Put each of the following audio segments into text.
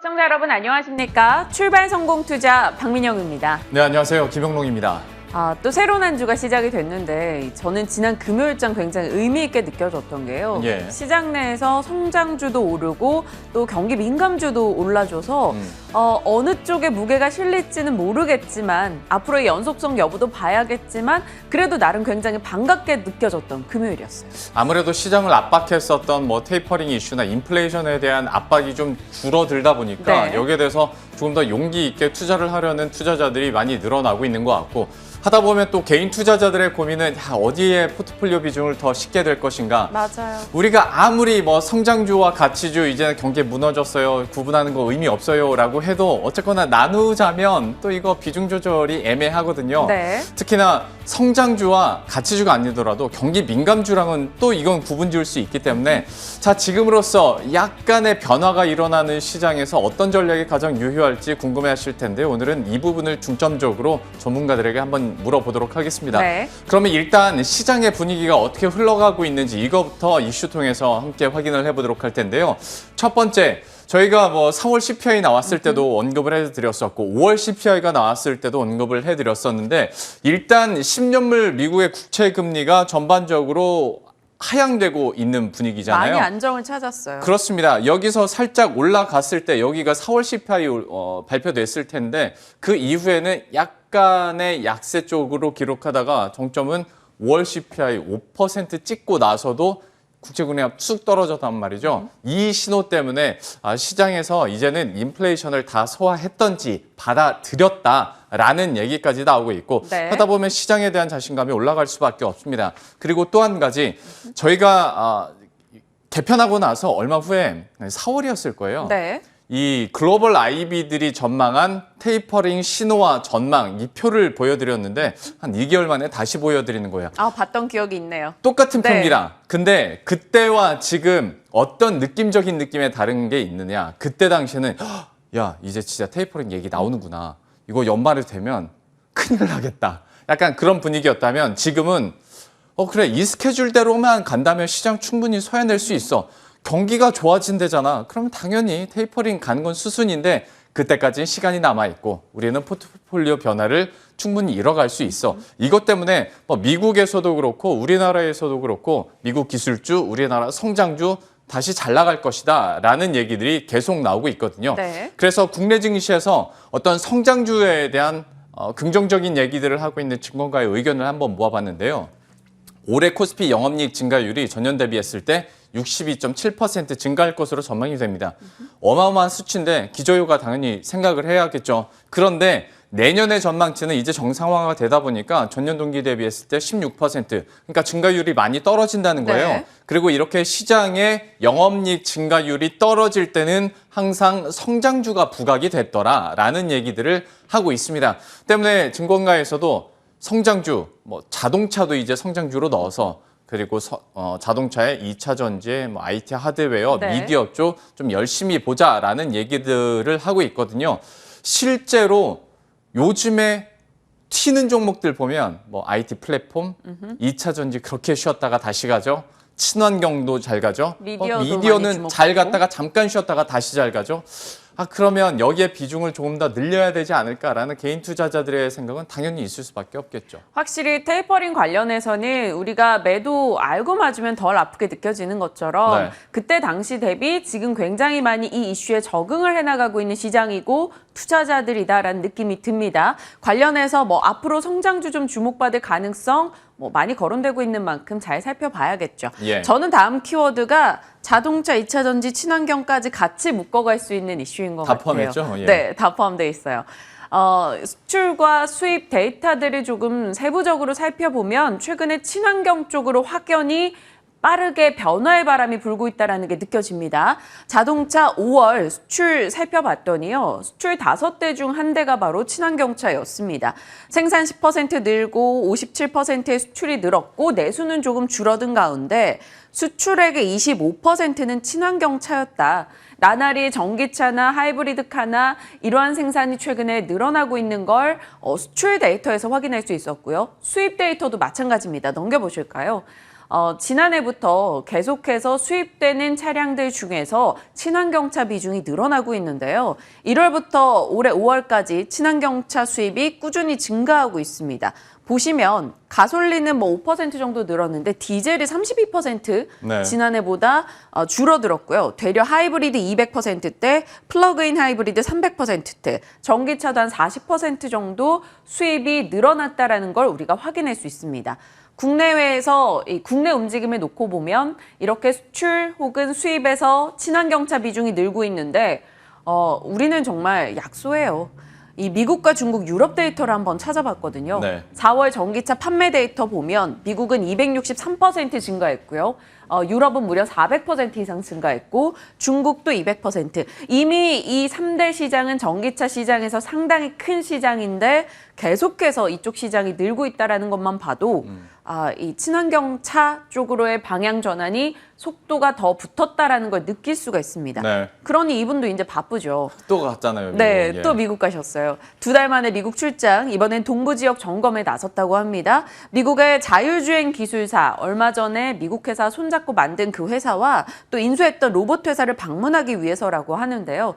시청자 여러분 안녕하십니까? 출발 성공 투자 박민영입니다. 네, 안녕하세요. 김영롱입니다. 또 새로운 한 주가 시작이 됐는데 저는 지난 금요일장 굉장히 의미 있게 느껴졌던 게요. 예. 시장 내에서 성장주도 오르고 또 경기 민감주도 올라줘서 어느 쪽에 무게가 실릴지는 모르겠지만 앞으로의 연속성 여부도 봐야겠지만 그래도 나름 굉장히 반갑게 느껴졌던 금요일이었어요. 아무래도 시장을 압박했었던 테이퍼링 이슈나 인플레이션에 대한 압박이 좀 줄어들다 보니까 네. 여기에 대해서 조금 더 용기 있게 투자를 하려는 투자자들이 많이 늘어나고 있는 것 같고 하다 보면 또 개인 투자자들의 고민은 어디에 포트폴리오 비중을 더 싣게 될 것인가. 맞아요. 우리가 아무리 성장주와 가치주 이제는 경기 무너졌어요. 구분하는 거 의미 없어요 라고 해도 어쨌거나 나누자면 또 이거 비중 조절이 애매하거든요. 네. 특히나 성장주와 가치주가 아니더라도 경기 민감주랑은 또 이건 구분 지을 수 있기 때문에 자, 지금으로서 약간의 변화가 일어나는 시장에서 어떤 전략이 가장 유효할지 궁금해하실 텐데 오늘은 이 부분을 중점적으로 전문가들에게 한번 물어보도록 하겠습니다. 네. 그러면 일단 시장의 분위기가 어떻게 흘러가고 있는지 이거부터 이슈 통해서 함께 확인을 해보도록 할 텐데요. 첫 번째, 저희가 4월 CPI 나왔을 때도 언급을 해드렸었고 5월 CPI가 나왔을 때도 언급을 해드렸었는데 일단 10년물 미국의 국채 금리가 전반적으로 하향되고 있는 분위기잖아요. 많이 안정을 찾았어요. 그렇습니다. 여기서 살짝 올라갔을 때 여기가 4월 CPI 발표됐을 텐데 그 이후에는 약간의 약세 쪽으로 기록하다가 정점은 5월 CPI 5% 찍고 나서도 국채금리가 쑥 떨어졌단 말이죠. 이 신호 때문에 시장에서 이제는 인플레이션을 다 소화했던지 받아들였다라는 얘기까지 나오고 있고 네. 하다 보면 시장에 대한 자신감이 올라갈 수밖에 없습니다. 그리고 또 한 가지 저희가 개편하고 나서 얼마 후에 4월이었을 거예요. 네. 이 글로벌 IB들이 전망한 테이퍼링 신호와 전망 이 표를 보여드렸는데 한 2개월 만에 다시 보여드리는 거예요. 봤던 기억이 있네요. 똑같은 네. 표입니다. 근데 그때와 지금 어떤 느낌적인 느낌에 다른 게 있느냐. 그때 당시에는 야, 이제 진짜 테이퍼링 얘기 나오는구나. 이거 연말이 되면 큰일 나겠다. 약간 그런 분위기였다면 지금은 그래, 이 스케줄대로만 간다면 시장 충분히 소화해낼 수 있어. 경기가 좋아진대잖아. 그러면 당연히 테이퍼링 가는 건 수순인데 그때까지는 시간이 남아있고 우리는 포트폴리오 변화를 충분히 이뤄갈 수 있어. 이것 때문에 미국에서도 그렇고 우리나라에서도 그렇고 미국 기술주, 우리나라 성장주 다시 잘 나갈 것이다 라는 얘기들이 계속 나오고 있거든요. 네. 그래서 국내 증시에서 어떤 성장주에 대한 긍정적인 얘기들을 하고 있는 증권가의 의견을 한번 모아봤는데요. 올해 코스피 영업이익 증가율이 전년 대비했을 때 62.7% 증가할 것으로 전망이 됩니다. 어마어마한 수치인데 기저효과 당연히 생각을 해야겠죠. 그런데 내년의 전망치는 이제 정상화가 되다 보니까 전년 동기 대비했을 때 16%. 그러니까 증가율이 많이 떨어진다는 거예요. 네. 그리고 이렇게 시장의 영업이익 증가율이 떨어질 때는 항상 성장주가 부각이 됐더라라는 얘기들을 하고 있습니다. 때문에 증권가에서도 성장주, 자동차도 이제 성장주로 넣어서 그리고 자동차의 2차 전지, IT 하드웨어, 네. 미디어 쪽 좀 열심히 보자라는 얘기들을 하고 있거든요. 실제로 요즘에 튀는 종목들 보면 IT 플랫폼, 2차 전지 그렇게 쉬었다가 다시 가죠. 친환경도 잘 가죠. 미디어도 미디어는 많이 잘 주목받고. 갔다가 잠깐 쉬었다가 다시 잘 가죠. 그러면 여기에 비중을 조금 더 늘려야 되지 않을까라는 개인 투자자들의 생각은 당연히 있을 수밖에 없겠죠. 확실히 테이퍼링 관련해서는 우리가 매도 알고 맞으면 덜 아프게 느껴지는 것처럼 네. 그때 당시 대비 지금 굉장히 많이 이 이슈에 적응을 해나가고 있는 시장이고 투자자들이다라는 느낌이 듭니다. 관련해서 앞으로 성장주 좀 주목받을 가능성 많이 거론되고 있는 만큼 잘 살펴봐야겠죠. 예. 저는 다음 키워드가 자동차, 2차 전지, 친환경까지 같이 묶어갈 수 있는 이슈인 것 다 같아요. 포함했죠? 예. 네, 다 포함되어 있어요. 수출과 수입 데이터들을 조금 세부적으로 살펴보면 최근에 친환경 쪽으로 확연히 빠르게 변화의 바람이 불고 있다는 게 느껴집니다. 자동차 5월 수출 살펴봤더니요. 수출 5대 중 한 대가 바로 친환경차였습니다. 생산 10% 늘고 57%의 수출이 늘었고 내수는 조금 줄어든 가운데 수출액의 25%는 친환경차였다. 나날이 전기차나 하이브리드카나 이러한 생산이 최근에 늘어나고 있는 걸 수출 데이터에서 확인할 수 있었고요. 수입 데이터도 마찬가지입니다. 넘겨보실까요? 지난해부터 계속해서 수입되는 차량들 중에서 친환경차 비중이 늘어나고 있는데요. 1월부터 올해 5월까지 친환경차 수입이 꾸준히 증가하고 있습니다. 보시면 가솔린은 뭐 5% 정도 늘었는데 디젤이 32% 네. 지난해보다 줄어들었고요. 되려 하이브리드 200%대, 플러그인 하이브리드 300%대, 전기차도 한 40% 정도 수입이 늘어났다라는 걸 우리가 확인할 수 있습니다. 국내외에서 이 국내 움직임을 놓고 보면 이렇게 수출 혹은 수입에서 친환경차 비중이 늘고 있는데 우리는 정말 약소해요. 이 미국과 중국, 유럽 데이터를 한번 찾아봤거든요. 네. 4월 전기차 판매 데이터 보면 미국은 263% 증가했고요. 유럽은 무려 400% 이상 증가했고 중국도 200%. 이미 이 3대 시장은 전기차 시장에서 상당히 큰 시장인데 계속해서 이쪽 시장이 늘고 있다는 것만 봐도 이 친환경차 쪽으로의 방향 전환이 속도가 더 붙었다라는 걸 느낄 수가 있습니다. 네. 그러니 이분도 이제 바쁘죠. 또 갔잖아요. 미국. 네, 예. 또 미국 가셨어요. 2달 만에 미국 출장, 이번엔 동부 지역 점검에 나섰다고 합니다. 미국의 자율주행 기술사, 얼마 전에 미국 회사 손잡고 만든 그 회사와 또 인수했던 로봇 회사를 방문하기 위해서라고 하는데요.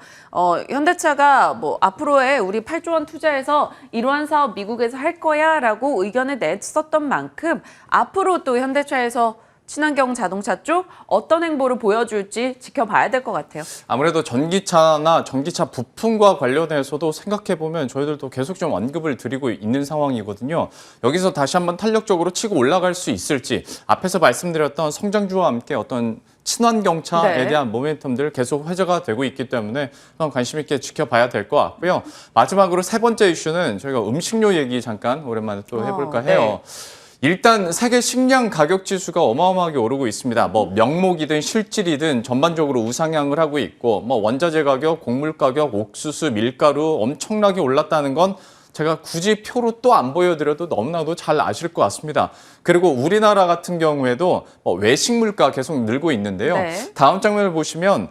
현대차가 뭐 앞으로의 우리 8조 원 투자해서 이러한 사업 미국에서 할 거야라고 의견을 냈었던 만큼 앞으로 또 현대차에서 친환경 자동차 쪽 어떤 행보를 보여줄지 지켜봐야 될 것 같아요. 아무래도 전기차나 전기차 부품과 관련해서도 생각해보면 저희들도 계속 좀 언급을 드리고 있는 상황이거든요. 여기서 다시 한번 탄력적으로 치고 올라갈 수 있을지 앞에서 말씀드렸던 성장주와 함께 어떤 친환경차에 네. 대한 모멘텀들 계속 회자가 되고 있기 때문에 관심 있게 지켜봐야 될 것 같고요. 마지막으로 세 번째 이슈는 저희가 음식료 얘기 잠깐 오랜만에 또 해볼까 해요. 네. 일단 세계 식량 가격 지수가 어마어마하게 오르고 있습니다. 뭐 명목이든 실질이든 전반적으로 우상향을 하고 있고 뭐 원자재 가격, 곡물 가격, 옥수수, 밀가루 엄청나게 올랐다는 건 제가 굳이 표로 또 안 보여드려도 너무나도 잘 아실 것 같습니다. 그리고 우리나라 같은 경우에도 외식 물가 계속 늘고 있는데요. 네. 다음 장면을 보시면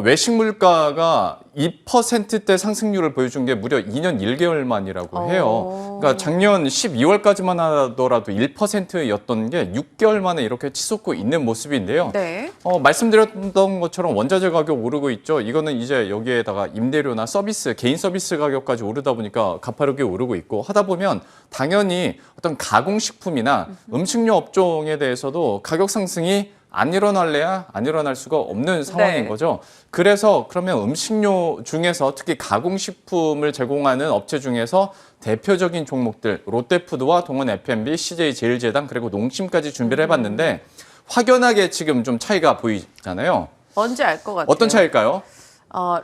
외식 물가가 2%대 상승률을 보여준 게 무려 2년 1개월 만이라고 해요. 그러니까 작년 12월까지만 하더라도 1%였던 게 6개월 만에 이렇게 치솟고 있는 모습인데요. 네. 말씀드렸던 것처럼 원자재 가격 오르고 있죠. 이거는 이제 여기에다가 임대료나 서비스, 개인 서비스 가격까지 오르다 보니까 가파르게 오르고 있고 하다 보면 당연히 어떤 가공식품이나 음식료 업종에 대해서도 가격 상승이 안 일어날래야 안 일어날 수가 없는 상황인 네. 거죠. 그래서 그러면 음식료 중에서 특히 가공식품을 제공하는 업체 중에서 대표적인 종목들 롯데푸드와 동원 F&B, CJ 제일제당 그리고 농심까지 준비를 해봤는데 확연하게 지금 좀 차이가 보이잖아요. 뭔지 알 것 같아요. 어떤 차이일까요?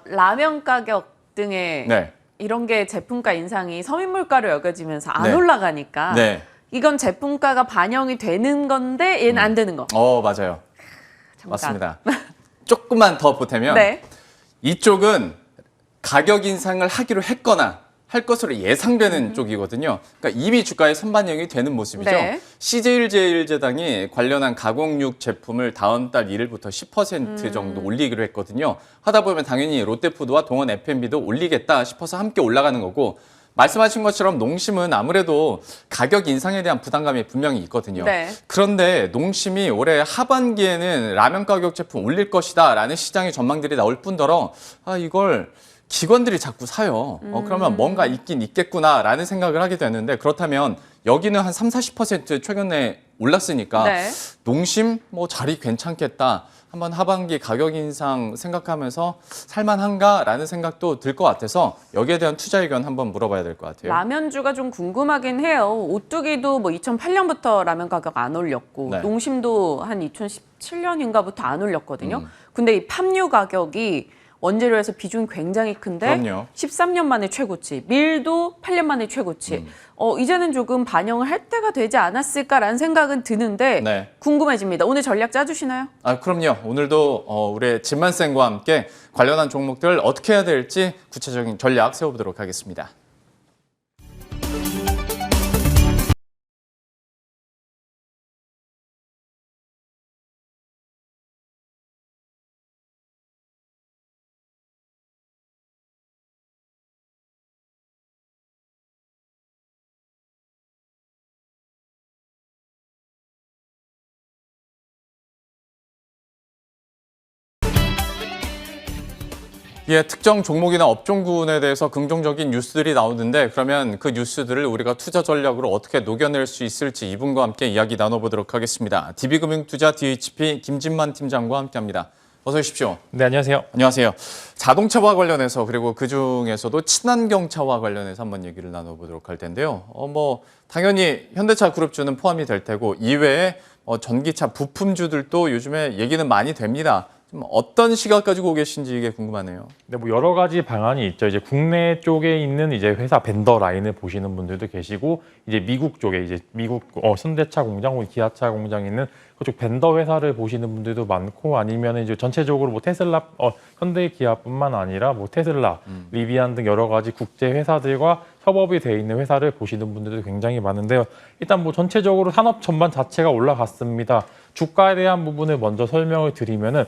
라면 가격 등의 네. 이런 게 제품가 인상이 서민물가로 여겨지면서 안 네. 올라가니까 네. 이건 제품가가 반영이 되는 건데 얘는 안 되는 거. 맞아요. 잠깐. 맞습니다. 조금만 더 보태면 네. 이쪽은 가격 인상을 하기로 했거나 할 것으로 예상되는 쪽이거든요. 그러니까 이미 주가에 선반영이 되는 모습이죠. 네. CJ제일제당이 관련한 가공육 제품을 다음 달 1일부터 10% 정도 올리기로 했거든요. 하다 보면 당연히 롯데푸드와 동원 F&B도 올리겠다 싶어서 함께 올라가는 거고 말씀하신 것처럼 농심은 아무래도 가격 인상에 대한 부담감이 분명히 있거든요. 네. 그런데 농심이 올해 하반기에는 라면 가격 제품 올릴 것이다 라는 시장의 전망들이 나올 뿐더러 이걸 기관들이 자꾸 사요. 그러면 뭔가 있긴 있겠구나라는 생각을 하게 되는데 그렇다면 여기는 한 30-40% 최근에 올랐으니까 네. 농심 뭐 자리 괜찮겠다. 한번 하반기 가격 인상 생각하면서 살만한가라는 생각도 들 것 같아서 여기에 대한 투자 의견 한번 물어봐야 될 것 같아요. 라면주가 좀 궁금하긴 해요. 오뚜기도 뭐 2008년부터 라면 가격 안 올렸고 네. 농심도 한 2017년인가부터 안 올렸거든요. 근데 이 팜유 가격이 원재료에서 비중이 굉장히 큰데 그럼요. 13년 만에 최고치, 밀도 8년 만에 최고치. 이제는 조금 반영을 할 때가 되지 않았을까라는 생각은 드는데 네. 궁금해집니다. 오늘 전략 짜주시나요? 그럼요. 오늘도 우리 진만쌤과 함께 관련한 종목들 어떻게 해야 될지 구체적인 전략 세워보도록 하겠습니다. 예, 특정 종목이나 업종군에 대해서 긍정적인 뉴스들이 나오는데 그러면 그 뉴스들을 우리가 투자 전략으로 어떻게 녹여낼 수 있을지 이분과 함께 이야기 나눠보도록 하겠습니다. DB금융투자 DHP 김진만 팀장과 함께합니다. 어서 오십시오. 네, 안녕하세요. 안녕하세요. 자동차와 관련해서 그리고 그중에서도 친환경차와 관련해서 한번 얘기를 나눠보도록 할 텐데요. 당연히 현대차 그룹주는 포함이 될 테고 이외에 전기차 부품주들도 요즘에 얘기는 많이 됩니다. 좀 어떤 시각 가지고 계신지 이게 궁금하네요. 네, 뭐 여러 가지 방안이 있죠. 이제 국내 쪽에 있는 이제 회사 벤더 라인을 보시는 분들도 계시고, 이제 미국 쪽에 이제 미국 현대차 공장, 기아차 공장 있는 그쪽 벤더 회사를 보시는 분들도 많고, 아니면 이제 전체적으로 뭐 테슬라, 현대 기아뿐만 아니라 뭐 테슬라, 리비안 등 여러 가지 국제 회사들과 협업이 돼 있는 회사를 보시는 분들도 굉장히 많은데요. 일단 뭐 전체적으로 산업 전반 자체가 올라갔습니다. 주가에 대한 부분을 먼저 설명을 드리면은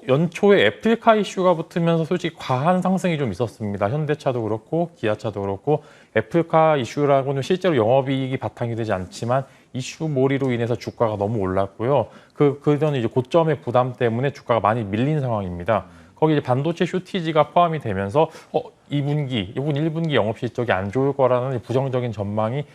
연초에 애플카 이슈가 붙으면서 솔직히 과한 상승이 좀 있었습니다. 현대차도 그렇고 기아차도 그렇고 애플카 이슈라고는 실제로 영업이익이 바탕이 되지 않지만 이슈몰이로 인해서 주가가 너무 올랐고요. 그전 이제 고점의 부담 때문에 주가가 많이 밀린 상황입니다. 거기 이제 반도체 쇼티지가 포함이 되면서 2분기, 이번 1분기 영업 실적이 안 좋을 거라는 부정적인 전망이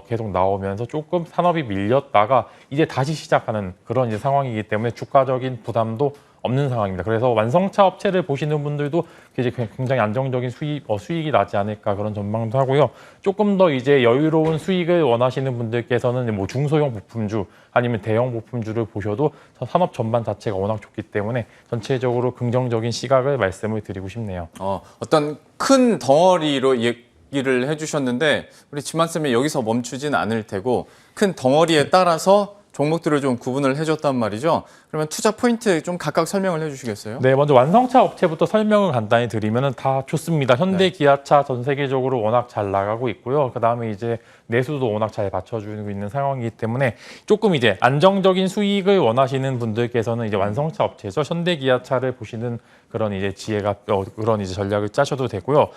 계속 나오면서 조금 산업이 밀렸다가 이제 다시 시작하는 그런 이제 상황이기 때문에 주가적인 부담도 없는 상황입니다. 그래서 완성차 업체를 보시는 분들도 이제 굉장히 안정적인 수익이 나지 않을까 그런 전망도 하고요. 조금 더 이제 여유로운 수익을 원하시는 분들께서는 뭐 중소형 부품주 아니면 대형 부품주를 보셔도 산업 전반 자체가 워낙 좋기 때문에 전체적으로 긍정적인 시각을 말씀을 드리고 싶네요. 어떤 큰 덩어리로 얘기를 해주셨는데 우리 진만쌤이 여기서 멈추진 않을 테고 큰 덩어리에 따라서 종목들을 좀 구분을 해줬단 말이죠. 그러면 투자 포인트 좀 각각 설명을 해주시겠어요? 네, 먼저 완성차 업체부터 설명을 간단히 드리면 다 좋습니다. 현대, 기아차 전 세계적으로 워낙 잘 나가고 있고요. 그 다음에 이제 내수도 워낙 잘 받쳐주고 있는 상황이기 때문에 조금 이제 안정적인 수익을 원하시는 분들께서는 이제 완성차 업체죠. 현대, 기아차를 보시는 그런 이제 지혜가 그런 이제 전략을 짜셔도 되고요.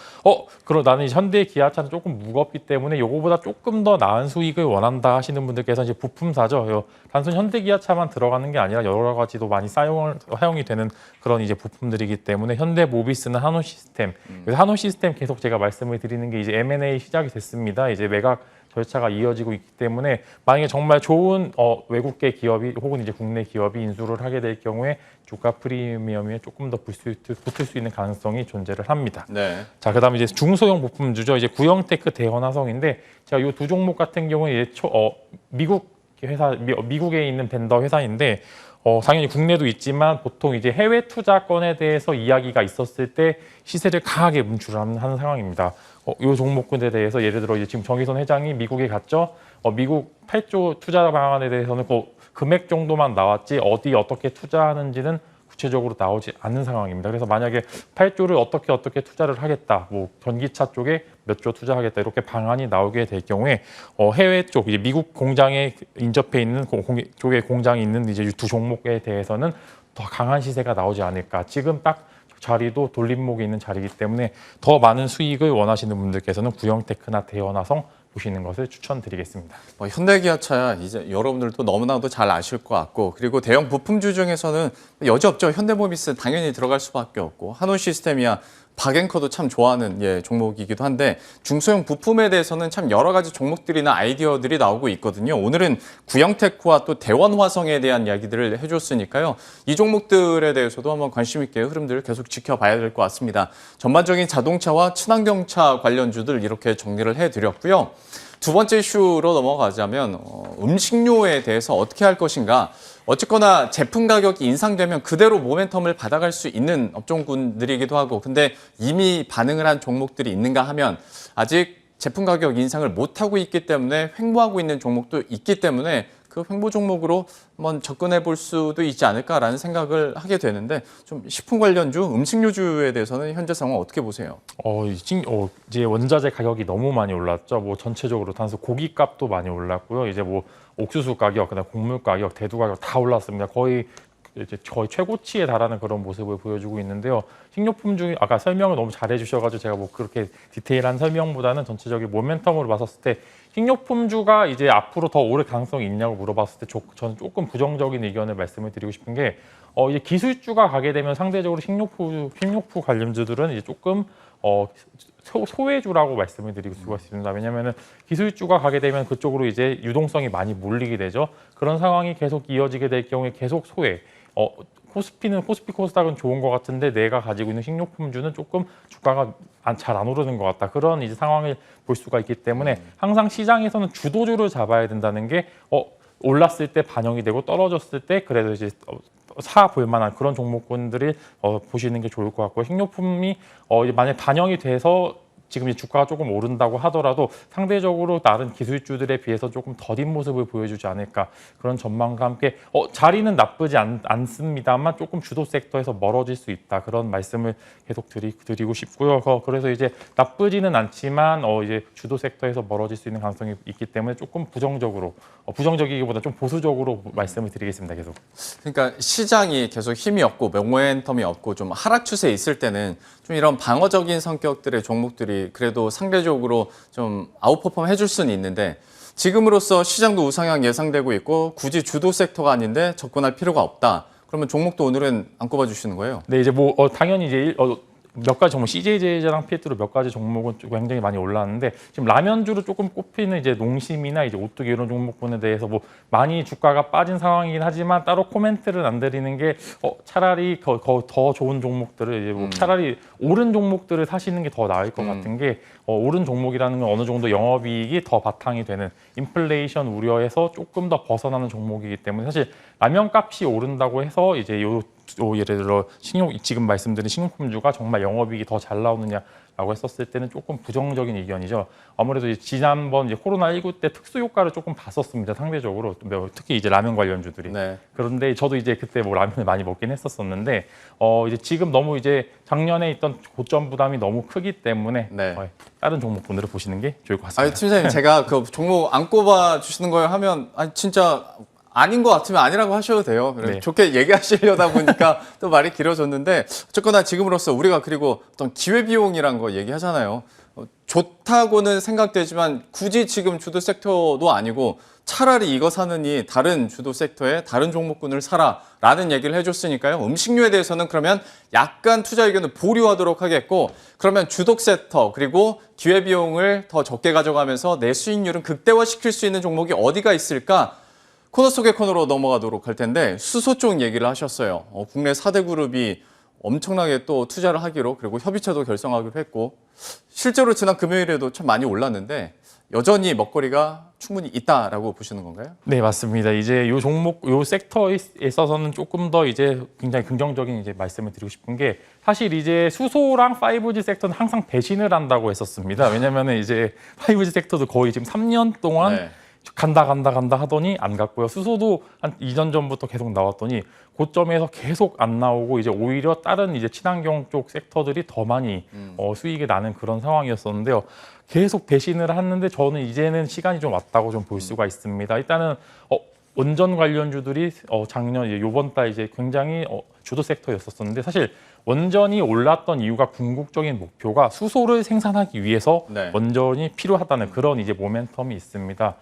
그럼 나는 이제 현대, 기아차는 조금 무겁기 때문에 요거보다 조금 더 나은 수익을 원한다 하시는 분들께서 이제 부품사죠. 단순 현대, 기아차만 들어가는 게 아니라 여러 가지도 많이 사용이 되는 그런 이제 부품들이기 때문에 현대 모비스는 한호 시스템, 그래서 한호 시스템 계속 제가 말씀을 드리는 게 이제 M&A 시작이 됐습니다. 이제 매각 절차가 이어지고 있기 때문에 만약에 정말 좋은 외국계 기업이 혹은 이제 국내 기업이 인수를 하게 될 경우에 주가 프리미엄에 조금 더 붙을 수 있는 가능성이 존재를 합니다. 네. 자, 그다음에 이제 중소형 부품주죠. 이제 구형테크, 대현화성인데 제가 이 두 종목 같은 경우는 이제 미국 회사, 미국에 있는 벤더 회사인데 당연히 국내도 있지만 보통 이제 해외 투자건에 대해서 이야기가 있었을 때 시세를 강하게 문출하는 상황입니다. 이 종목군에 대해서 예를 들어 이제 지금 정의선 회장이 미국에 갔죠. 미국 8조 투자 방안에 대해서는 그 금액 정도만 나왔지 어떻게 투자하는지는 구체적으로 나오지 않는 상황입니다. 그래서 만약에 8조를 어떻게 투자를 하겠다, 뭐 전기차 쪽에 몇 조 투자하겠다 이렇게 방안이 나오게 될 경우에 해외 쪽 이제 미국 공장에 인접해 있는 쪽에 공장이 있는 이제 두 종목에 대해서는 더 강한 시세가 나오지 않을까. 지금 딱 자리도 돌림목이 있는 자리이기 때문에 더 많은 수익을 원하시는 분들께서는 구형테크나 대현화성 보시는 것을 추천드리겠습니다. 현대기아차 이제 여러분들도 너무나도 잘 아실 것 같고 그리고 대형 부품주 중에서는 여지없죠. 현대모비스 당연히 들어갈 수밖에 없고 한호시스템이야 박앵커도 참 좋아하는 종목이기도 한데 중소형 부품에 대해서는 참 여러 가지 종목들이나 아이디어들이 나오고 있거든요. 오늘은 구형테크와 또 대원화성에 대한 이야기들을 해줬으니까요. 이 종목들에 대해서도 한번 관심 있게 흐름들을 계속 지켜봐야 될 것 같습니다. 전반적인 자동차와 친환경차 관련주들 이렇게 정리를 해드렸고요. 두 번째 이슈로 넘어가자면 음식료에 대해서 어떻게 할 것인가. 어쨌거나 제품 가격이 인상되면 그대로 모멘텀을 받아갈 수 있는 업종군들이기도 하고 근데 이미 반응을 한 종목들이 있는가 하면 아직 제품 가격 인상을 못하고 있기 때문에 횡보하고 있는 종목도 있기 때문에 그 횡보 종목으로 한번 접근해 볼 수도 있지 않을까라는 생각을 하게 되는데 좀 식품 관련주, 음식료주에 대해서는 현재 상황 어떻게 보세요? 이제 원자재 가격이 너무 많이 올랐죠. 뭐 전체적으로 단순 고기값도 많이 올랐고요. 이제 뭐 옥수수 가격, 그다음 곡물 가격, 대두 가격 다 올랐습니다. 거의 이제 거의 최고치에 달하는 그런 모습을 보여주고 있는데요. 식료품 중에 아까 설명을 너무 잘해 주셔가지고 제가 뭐 그렇게 디테일한 설명보다는 전체적인 모멘텀으로 봤었을 때 식료품주가 이제 앞으로 더 오를 가능성이 있냐고 물어봤을 때 저는 조금 부정적인 의견을 말씀을 드리고 싶은 게 이제 기술주가 가게 되면 상대적으로 식료품 관련주들은 이제 조금 소외주라고 말씀을 드릴 수가 있습니다. 왜냐하면 기술주가 가게 되면 그쪽으로 이제 유동성이 많이 몰리게 되죠. 그런 상황이 계속 이어지게 될 경우에 계속 소외. 코스피 코스닥은 좋은 것 같은데 내가 가지고 있는 식료품주는 조금 주가가 잘 안 오르는 것 같다. 그런 이제 상황을 볼 수가 있기 때문에 항상 시장에서는 주도주를 잡아야 된다는 게 올랐을 때 반영이 되고 떨어졌을 때 그래도 이제 사 볼 만한 그런 종목군들을 보시는 게 좋을 것 같고요. 식료품이 만약 반영이 돼서 지금 이 주가가 조금 오른다고 하더라도 상대적으로 다른 기술주들에 비해서 조금 더딘 모습을 보여주지 않을까 그런 전망과 함께 자리는 나쁘지 않습니다만 조금 주도 섹터에서 멀어질 수 있다 그런 말씀을 계속 드리고 싶고요. 그래서 이제 나쁘지는 않지만 이제 주도 섹터에서 멀어질 수 있는 가능성이 있기 때문에 조금 부정적이기보다 좀 보수적으로 말씀을 드리겠습니다. 계속. 그러니까 시장이 계속 힘이 없고 모멘텀이 없고 좀 하락 추세에 있을 때는 좀 이런 방어적인 성격들의 종목들이 그래도 상대적으로 좀 아웃퍼폼 해줄 수는 있는데 지금으로서 시장도 우상향 예상되고 있고 굳이 주도 섹터가 아닌데 접근할 필요가 없다. 그러면 종목도 오늘은 안 꼽아주시는 거예요? 네, 이제 뭐 당연히 이제 몇 가지 종목, CJ제자랑 필두로 몇 가지 종목은 굉장히 많이 올랐는데 지금 라면주로 조금 꼽히는 이제 농심이나 이제 오뚜기 이런 종목군에 대해서 뭐 많이 주가가 빠진 상황이긴 하지만 따로 코멘트를 안 드리는 게 차라리 더 좋은 종목들을 이제 뭐 차라리 오른 종목들을 사시는 게 더 나을 것 같은 게 오른 종목이라는 건 어느 정도 영업이익이 더 바탕이 되는 인플레이션 우려에서 조금 더 벗어나는 종목이기 때문에 사실 라면 값이 오른다고 해서 이제 예를 들어 지금 말씀드린 식료품주가 정말 영업이익이 더 잘 나오느냐라고 했었을 때는 조금 부정적인 의견이죠. 아무래도 이제 지난번 이제 코로나19 때 특수 효과를 조금 봤었습니다. 상대적으로 특히 이제 라면 관련주들이. 네. 그런데 저도 이제 그때 뭐 라면을 많이 먹긴 했었었는데 이제 지금 너무 이제 작년에 있던 고점 부담이 너무 크기 때문에 네. 다른 종목분들을 보시는 게 좋을 것 같습니다. 아니, 팀장님 제가 그 종목 안 꼽아 주시는 걸 하면 아니 진짜 아닌 것 같으면 아니라고 하셔도 돼요. 네. 좋게 얘기하시려다 보니까 또 말이 길어졌는데 어쨌거나 지금으로서 우리가 그리고 어떤 기회비용이란 거 얘기하잖아요. 좋다고는 생각되지만 굳이 지금 주도 섹터도 아니고 차라리 이거 사느니 다른 주도 섹터에 다른 종목군을 사라라는 얘기를 해줬으니까요. 음식료에 대해서는 그러면 약간 투자 의견을 보류하도록 하겠고 그러면 주도 섹터 그리고 기회비용을 더 적게 가져가면서 내 수익률은 극대화시킬 수 있는 종목이 어디가 있을까? 코너 속의 코너로 넘어가도록 할 텐데 수소 쪽 얘기를 하셨어요. 국내 4대 그룹이 엄청나게 또 투자를 하기로 그리고 협의체도 결성하기로 했고 실제로 지난 금요일에도 참 많이 올랐는데 여전히 먹거리가 충분히 있다라고 보시는 건가요? 네, 맞습니다. 이제 요 종목, 요 섹터에 있어서는 조금 더 이제 굉장히 긍정적인 이제 말씀을 드리고 싶은 게 사실 이제 수소랑 5G 섹터는 항상 배신을 한다고 했었습니다. 왜냐면은 이제 5G 섹터도 거의 지금 3년 동안 네. 간다 하더니 안 갔고요. 수소도 한 2년 전부터 계속 나왔더니 고점에서 계속 안 나오고 이제 오히려 다른 이제 친환경 쪽 섹터들이 더 많이 수익이 나는 그런 상황이었었는데요. 계속 배신을 했는데 저는 이제는 시간이 좀 왔다고 좀 볼 수가 있습니다. 일단은 원전 관련주들이 작년 요번 달 이제 굉장히 주도 섹터였었는데 사실 원전이 올랐던 이유가 궁극적인 목표가 수소를 생산하기 위해서 네. 원전이 필요하다는 그런 이제 모멘텀이 있습니다.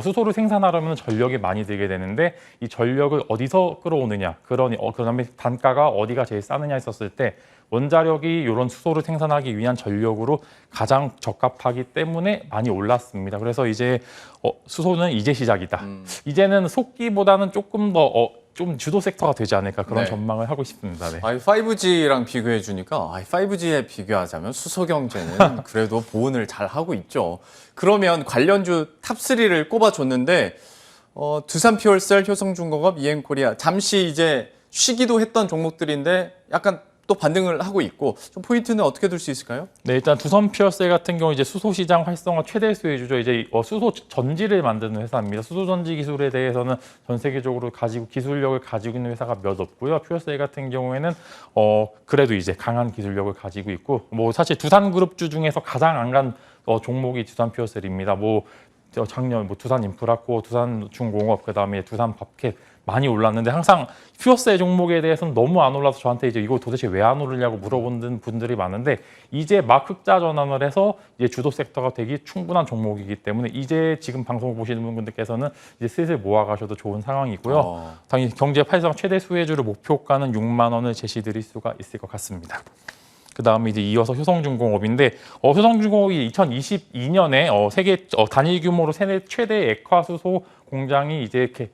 수소를 생산하려면 전력이 많이 들게 되는데 이 전력을 어디서 끌어오느냐 그다음에 단가가 어디가 제일 싸느냐 했었을 때 원자력이 이런 수소를 생산하기 위한 전력으로 가장 적합하기 때문에 많이 올랐습니다. 그래서 이제 수소는 이제 시작이다. 이제는 속기보다는 조금 더 좀 주도 섹터가 되지 않을까 그런 네. 전망을 하고 싶습니다. 네. 5G랑 비교해 주니까 5G에 비교하자면 수소 경제는 그래도 보온을 잘 하고 있죠. 그러면 관련주 탑3를 꼽아줬는데 두산퓨얼셀, 효성중공업, EM코리아 잠시 이제 쉬기도 했던 종목들인데 약간 또 반등을 하고 있고 좀 포인트는 어떻게 둘 수 있을까요? 네, 일단 두산퓨얼셀 같은 경우 이제 수소 시장 활성화 최대 수혜주죠. 이제 수소 전지를 만드는 회사입니다. 수소 전지 기술에 대해서는 전 세계적으로 기술력을 가지고 있는 회사가 몇 없고요. 퓨얼셀 같은 경우에는 그래도 이제 강한 기술력을 가지고 있고 뭐 사실 두산그룹주 중에서 가장 안 간 종목이 두산퓨얼셀입니다. 뭐 작년 뭐 두산 인프라코, 두산중공업, 그다음에 두산 밥켓 많이 올랐는데 항상 퓨어세 종목에 대해서는 너무 안 올라서 저한테 이제 이거 도대체 왜 안 오르냐고 물어보는 분들이 많은데 이제 막 흑자 전환을 해서 이제 주도 섹터가 되기 충분한 종목이기 때문에 이제 지금 방송 보시는 분들께서는 이제 슬슬 모아가셔도 좋은 상황이고요. 당연히 경제 활성 최대 수혜주를 목표가는 6만 원을 제시드릴 수가 있을 것 같습니다. 그 다음에 이제 이어서 효성중공업인데 효성중공업이 2022년에 세계 단일 규모로 세계 최대 액화수소 공장이 이제 이렇게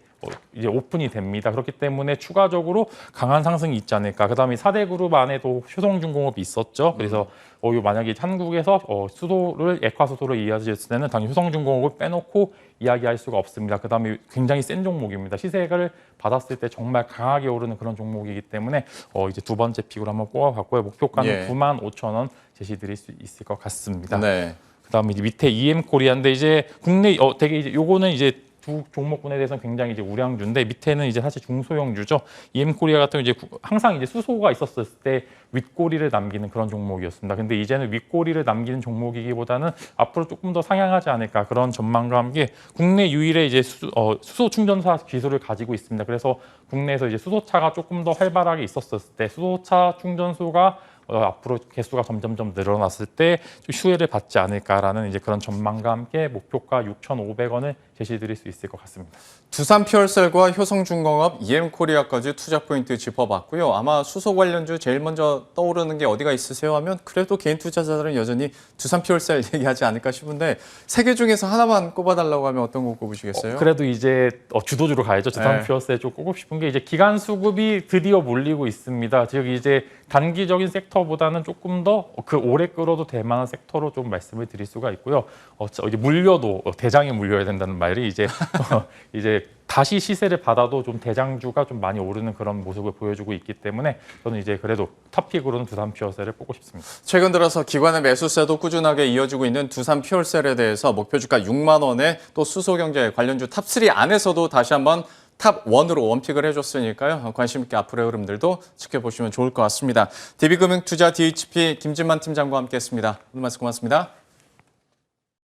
이제 오픈이 됩니다. 그렇기 때문에 추가적으로 강한 상승이 있지 않을까. 그다음에 4대 그룹 안에도 효성중공업이 있었죠. 그래서 만약에 한국에서 수소를 액화수소를 이야기했을 때는 당연히 효성중공업을 빼놓고 이야기할 수가 없습니다. 그다음에 굉장히 센 종목입니다. 시세를 받았을 때 정말 강하게 오르는 그런 종목이기 때문에 이제 두 번째 픽으로 한번 뽑아봤고요. 목표가는 95,000원 제시드릴 수 있을 것 같습니다. 네. 그다음에 이제 밑에 EM코리아인데 이제 국내 되게 이제 요거는 이제 두 종목군에 대해서는 굉장히 이제 우량주인데 밑에는 이제 사실 중소형주죠. EM코리아 같은 경우 이제 항상 이제 수소가 있었을 때 윗꼬리를 남기는 그런 종목이었습니다. 근데 이제는 윗꼬리를 남기는 종목이기보다는 앞으로 조금 더 상향하지 않을까 그런 전망과 함께 국내 유일의 이제 수소 충전사 기술을 가지고 있습니다. 그래서 국내에서 이제 수소차가 조금 더 활발하게 있었을 때 수소차 충전소가 앞으로 개수가 점점점 늘어났을 때 수혜를 받지 않을까라는 이제 그런 전망과 함께 목표가 6,500원을 제시드릴 수 있을 것 같습니다. 두산퓨얼셀과 효성중공업, EM코리아까지 투자 포인트 짚어봤고요. 아마 수소 관련주 제일 먼저 떠오르는 게 어디가 있으세요 하면 그래도 개인 투자자들은 여전히 두산퓨얼셀 얘기하지 않을까 싶은데 세 개 중에서 하나만 꼽아달라고 하면 어떤 거 꼽으시겠어요? 그래도 이제 주도주로 가야죠. 두산퓨얼셀 쪽 꼽고 싶은 게 이제 기관 수급이 드디어 몰리고 있습니다. 즉 이제 단기적인 섹터보다는 조금 더 그 오래 끌어도 될 만한 섹터로 좀 말씀을 드릴 수가 있고요. 이제 물려도 대장에 물려야 된다는 말이 이제 이제 다시 시세를 받아도 좀 대장주가 좀 많이 오르는 그런 모습을 보여주고 있기 때문에 저는 이제 그래도 탑픽으로는 두산퓨얼셀을 뽑고 싶습니다. 최근 들어서 기관의 매수세도 꾸준하게 이어지고 있는 두산퓨얼셀에 대해서 목표 주가 6만 원에 또 수소경제 관련주 탑3 안에서도 다시 한번 탑1으로 원픽을 해줬으니까요. 관심 있게 앞으로의 흐름들도 지켜보시면 좋을 것 같습니다. DB금융투자 DHP 김진만 팀장과 함께했습니다. 오늘 말씀 고맙습니다.